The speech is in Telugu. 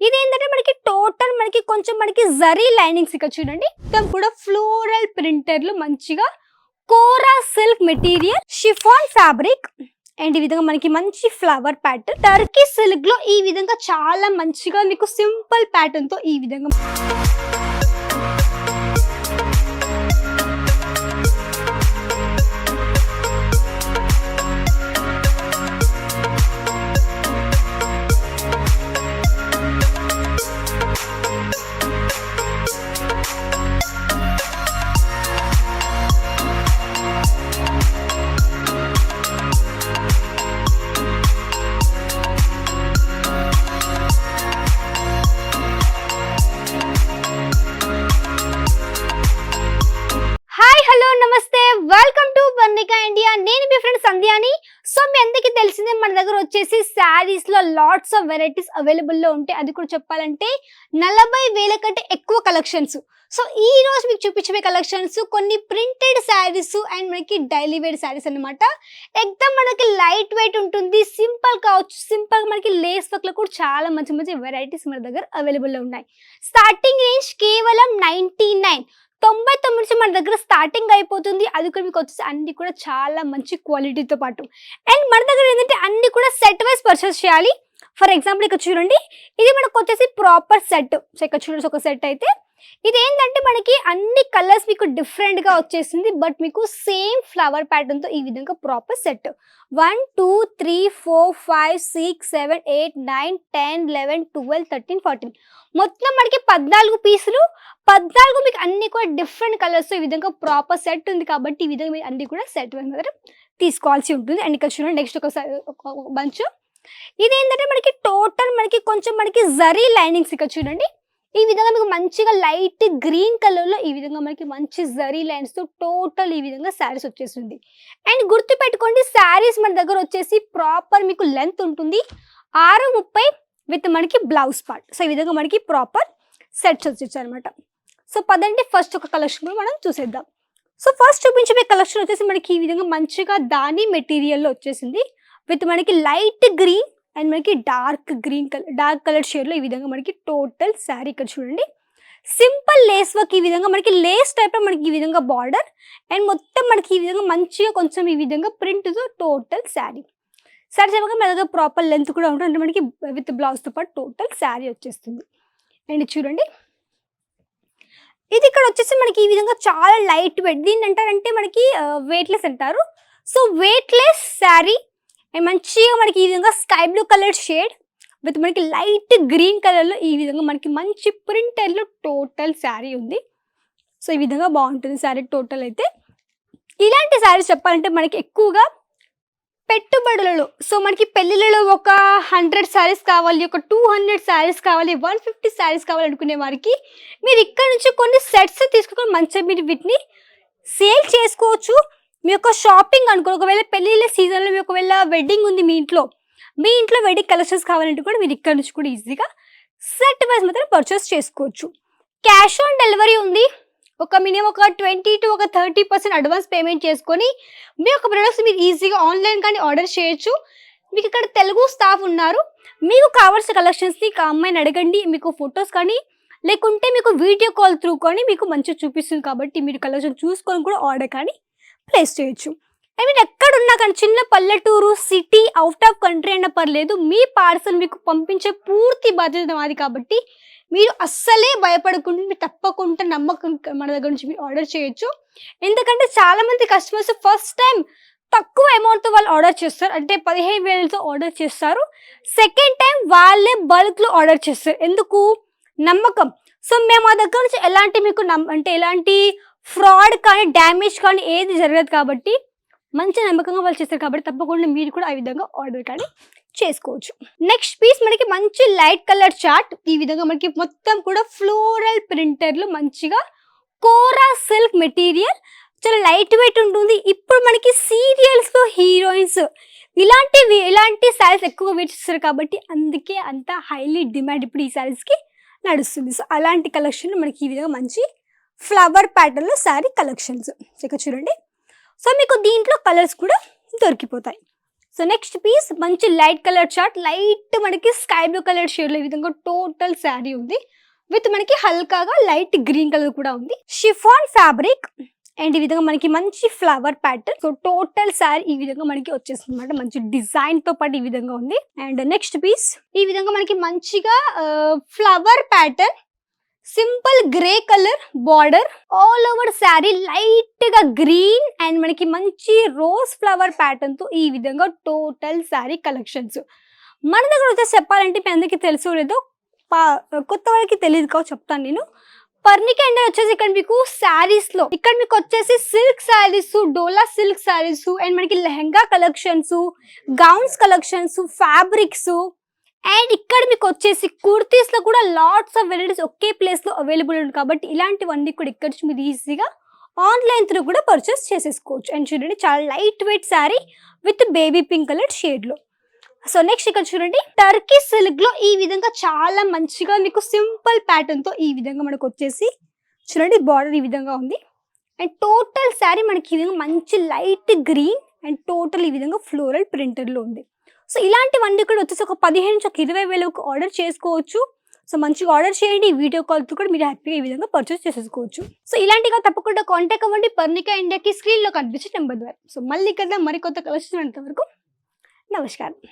ఇదేంటంటే మనకి టోటల్ కొంచెం జరీ లైనింగ్స్ ఇక్కడ చూడండి. మొత్తం కూడా ఫ్లోరల్ ప్రింటర్లు మంచిగా kora silk material chiffon fabric and ఈ విధంగా మనకి మంచి ఫ్లవర్ ప్యాటర్న్ టర్కీ సిల్క్ లో ఈ విధంగా చాలా మంచిగా మీకు సింపుల్ ప్యాటర్న్ తో ఈ విధంగా వెల్కమ్ టు వర్ణిక ఇండియా. నేను మీ ఫ్రెండ్ సంధ్యాని. సో మీ అందరికీ తెలిసిందే మన దగ్గర వచ్చేసి శారీస్ లో లాట్స్ ఆఫ్ వెరైటీస్ అవైలబుల్ లో ఉంటాయి. అది కూడా చెప్పాలంటే 40,000 కంటే ఎక్కువ కలెక్షన్స్. సో ఈ రోజు మీకు చూపించే కలెక్షన్స్ కొన్ని ప్రింటెడ్ శారీస్ అండ్ మనకి డైలీ వేర్ శారీస్ అన్నమాట. ఎక్దమ్ మనకి లైట్ వెయిట్ ఉంటుంది, సింపుల్ కావచ్చు. సింపుల్ మనకి లేస్ వర్క్ లో కూడా చాలా మంచి మంచి వెరైటీస్ మన దగ్గర అవైలబుల్ లో ఉన్నాయి. స్టార్టింగ్ రేంజ్ కేవలం 99 నుంచి మన దగ్గర స్టార్టింగ్ అయిపోతుంది. అది కూడా మీకు వచ్చేసి అన్ని కూడా చాలా మంచి క్వాలిటీతో పాటు. అండ్ మన దగ్గర ఏంటంటే అన్ని కూడా సెట్ వైజ్ పర్చేస్ చేయాలి. ఫర్ ఎగ్జాంపుల్ ఇక్కడ చూడండి, ఇది మనకు వచ్చేసి ప్రాపర్ సెట్. సో ఇక్కడ చూడండి ఒక సెట్ అయితే ఇది ఏంటంటే మనకి అన్ని కలర్స్ మీకు డిఫరెంట్ గా వచ్చేసింది. బట్ మీకు సేమ్ ఫ్లవర్ ప్యాటర్న్ తో ఈ విధంగా ప్రాపర్ సెట్ 1 2 3 4 5 6 7 8 9 10 11 12 13 14 మొత్తం మనకి 14 పీసులు. 14 మీకు అన్ని కూడా డిఫరెంట్ కలర్స్ ఈ విధంగా ప్రాపర్ సెట్ ఉంది. కాబట్టి ఈ విధంగా మీరు అన్ని కూడా సెట్ మాత్రం తీసుకోవాల్సి ఉంటుంది. అండ్ ఇక్కడ చూడండి నెక్స్ట్ ఒక బంచ్. ఇది ఏంటంటే మనకి టోటల్ కొంచెం జరీ లైనింగ్స్ ఇక్కడ చూడండి. ఈ విధంగా మీకు మంచిగా లైట్ గ్రీన్ కలర్ లో ఈ విధంగా మనకి మంచి జరీ లైన్స్ తో టోటల్ ఈ విధంగా శారీస్ వచ్చేస్తుంది. అండ్ గుర్తు పెట్టుకోండి, శారీస్ మన దగ్గర వచ్చేసి ప్రాపర్ మీకు లెంత్ ఉంటుంది 6:30 విత్ మనకి బ్లౌజ్ పార్ట్. సో ఈ విధంగా మనకి ప్రాపర్ సెట్స్ వచ్చేసాయి అనమాట. సో పదండి ఫస్ట్ ఒక కలెక్షన్ కూడా మనం చూసేద్దాం. సో ఫస్ట్ చూపించే కలెక్షన్ వచ్చేసి మనకి ఈ విధంగా మంచిగా దాని మెటీరియల్లో వచ్చేసింది విత్ మనకి లైట్ గ్రీన్ అండ్ మనకి డార్క్ కలర్ షేడ్ లో ఈ విధంగా మనకి టోటల్ శారీ ఇక్కడ చూడండి. సింపుల్ లేస్ వర్క్ ఈ విధంగా మనకి లేస్ టైప్ లో మనకి ఈ విధంగా బార్డర్ అండ్ మొత్తం మనకి ఈ విధంగా మంచిగా కొంచెం ఈ విధంగా ప్రింట్ తో టోటల్ శారీ చెప్పగా మన దగ్గర ప్రాపర్ లెంత్ కూడా ఉంటుంది. అంటే మనకి విత్ బ్లౌజ్ తో పాటు టోటల్ శారీ వచ్చేస్తుంది. అండ్ చూడండి ఇది ఇక్కడ వచ్చేసి మనకి ఈ విధంగా చాలా లైట్ వెయిట్. దీన్ని అంటారంటే మనకి వెయిట్లెస్ అంటారు. సో వెయిట్లెస్ శారీ అండ్ మంచిగా మనకి ఈ విధంగా sky blue colour shade with మనకి లైట్ గ్రీన్ కలర్లో ఈ విధంగా మనకి మంచి ప్రింటర్లో టోటల్ శారీ ఉంది. సో ఈ విధంగా బాగుంటుంది శారీ టోటల్ అయితే. ఇలాంటి శారీస్ చెప్పాలంటే మనకి ఎక్కువగా పెట్టుబడులలో, సో మనకి పెళ్ళిళ్ళలో ఒక 100 శారీస్ కావాలి, ఒక 200 శారీస్ కావాలి, 150 శారీస్ కావాలి అనుకునే వారికి మీరు ఇక్కడ నుంచి కొన్ని సెట్స్ తీసుకొని మంచిగా మీరు వీటిని సేల్ చేసుకోవచ్చు. మీ యొక్క షాపింగ్ అనుకో, ఒకవేళ పెళ్ళిళ్ళ సీజన్లో మీ ఒకవేళ వెడ్డింగ్ ఉంది మీ ఇంట్లో వెడ్డింగ్ కలెక్షన్స్ కావాలంటే కూడా మీరు ఇక్కడ నుంచి కూడా ఈజీగా సెట్ వైజ్ మాత్రం పర్చేస్ చేసుకోవచ్చు. క్యాష్ ఆన్ డెలివరీ ఉంది. ఒక మినిమం ఒక 20 to 30% అడ్వాన్స్ పేమెంట్ చేసుకొని మీ యొక్క ప్రొడక్ట్స్ మీరు ఈజీగా ఆన్లైన్ కానీ ఆర్డర్ చేయొచ్చు. మీకు ఇక్కడ తెలుగు స్టాఫ్ ఉన్నారు. మీకు కావాల్సిన కలెక్షన్స్ని అమ్మాయిని అడగండి, మీకు ఫొటోస్ కానీ లేకుంటే మీకు వీడియో కాల్ త్రూ కానీ మీకు మంచిగా చూపిస్తుంది. కాబట్టి మీరు కలెక్షన్ చూసుకొని కూడా ఆర్డర్ కానీ ప్లేస్ చేయొచ్చు. ఐ మీన్ ఎక్కడున్నా కానీ చిన్న పల్లెటూరు, సిటీ, అవుట్ ఆఫ్ కంట్రీ అయినా పర్లేదు, మీ పార్సల్ మీకు పంపించే పూర్తి బాధ్యత మాది. కాబట్టి మీరు అస్సలే భయపడకుండా మీరు తప్పకుండా నమ్మకం మన దగ్గర నుంచి మీరు ఆర్డర్ చేయొచ్చు. ఎందుకంటే చాలామంది కస్టమర్స్ ఫస్ట్ టైం తక్కువ అమౌంట్తో వాళ్ళు ఆర్డర్ చేస్తారు, అంటే 15,000తో ఆర్డర్ చేస్తారు. సెకండ్ టైం వాళ్ళే బల్క్లో ఆర్డర్ చేస్తారు. ఎందుకు? నమ్మకం. సో మేము మా దగ్గర నుంచి ఎలాంటి మీకు అంటే ఎలాంటి ఫ్రాడ్ కానీ డ్యామేజ్ కానీ ఏది జరగదు. కాబట్టి మంచి నమ్మకంగా వాళ్ళు చేస్తారు. కాబట్టి తప్పకుండా మీరు కూడా ఆ విధంగా ఆర్డర్ కానీ చేసుకోవచ్చు. నెక్స్ట్ పీస్ మనకి మంచి లైట్ కలర్ చార్ట్. ఈ విధంగా మనకి మొత్తం కూడా ఫ్లోరల్ ప్రింటర్లు మంచిగా కోరా సిల్క్ మెటీరియల్, చాలా లైట్ వెయిట్ ఉంటుంది. ఇప్పుడు మనకి సీరియల్స్ లో హీరోయిన్స్ ఇలాంటి శారీస్ ఎక్కువ వెయిట్ చేస్తారు. కాబట్టి అందుకే అంత హైలీ డిమాండ్ ఇప్పుడు ఈ శారీస్కి నడుస్తుంది. సో అలాంటి కలెక్షన్ మనకి ఈ విధంగా మంచి ఫ్లవర్ ప్యాటర్న్లో శారీ కలెక్షన్స్ ఇక్కడ చూడండి. సో మీకు దీంట్లో కలర్స్ కూడా దొరికిపోతాయి. సో నెక్స్ట్ పీస్ మంచి లైట్ కలర్ చార్ట్, లైట్ మనకి స్కై బ్లూ కలర్ షేడ్ లో ఈ విధంగా టోటల్ శారీ ఉంది. విత్ మనకి హల్కాగా లైట్ గ్రీన్ కలర్ కూడా ఉంది. షిఫాన్ ఫ్యాబ్రిక్ అండ్ ఈ విధంగా మనకి మంచి flower pattern. So total sari ఈ విధంగా మనకి వచ్చేస్తుంది అనమాట. మంచి డిజైన్ తో పాటు ఈ విధంగా ఉంది. అండ్ నెక్స్ట్ పీస్ ఈ విధంగా మనకి మంచిగా flower pattern, simple grey colour border, all over sari light గా గ్రీన్ అండ్ మనకి మంచి రోజ్ ఫ్లవర్ ప్యాటర్న్ తో ఈ విధంగా టోటల్ శారీ కలెక్షన్స్. మన దగ్గర వచ్చేసి చెప్పాలంటే మీ అందరికీ తెలుసో లేదో, కొత్త వాళ్ళకి తెలియదు కావు చెప్తాను నేను. పర్ణికా ఇండియా వచ్చేసి ఇక్కడ మీకు శారీస్ లో ఇక్కడ మీకు వచ్చేసి silk sarees, Dola silk sarees and మనకి lehenga collections, gowns collections, fabrics and ఇక్కడ మీకు వచ్చేసి కుర్తీస్ లో కూడా లాట్స్ ఆఫ్ వెరైటీస్ ఒకే ప్లేస్ లో అవైలబుల్ ఉంది. కాబట్టి ఇలాంటివన్నీ కూడా ఇక్కడ నుంచి మీరు ఈజీగా ఆన్లైన్ త్రూ కూడా పర్చేస్ చేసేసుకోవచ్చు. అండ్ చూడండి చాలా light weight saree with baby pink colour shade లో. సో నెక్స్ట్ ఇక్కడ చూడండి టర్కీ సిల్క్ లో ఈ విధంగా చాలా మంచిగా మీకు సింపుల్ ప్యాటర్న్ తో ఈ విధంగా మనకు వచ్చేసి చూడండి బార్డర్ ఈ విధంగా ఉంది. అండ్ టోటల్ శారీ మనకి ఈ విధంగా మంచి లైట్ గ్రీన్ అండ్ టోటల్ ఈ విధంగా ఫ్లోరల్ ప్రింటర్ లో ఉంది. సో ఇలాంటివన్నీ కూడా వచ్చేసి ఒక 15 నుంచి 20 వేలకు ఆర్డర్ చేసుకోవచ్చు. సో మంచిగా ఆర్డర్ చేయండి, వీడియో కాల్తో కూడా మీరు హ్యాపీగా ఈ విధంగా పర్చేస్ చేసేసుకోవచ్చు. సో ఇలాంటిగా తప్పకుండా కాంటాక్ట్ అవ్వండి పర్ణికా ఇండియాకి స్క్రీన్ లో కనిపించే నెంబర్ ద్వారా. సో మళ్ళీ కదా మరికొత్త కలెక్షన్ అంతవరకు నమస్కారం.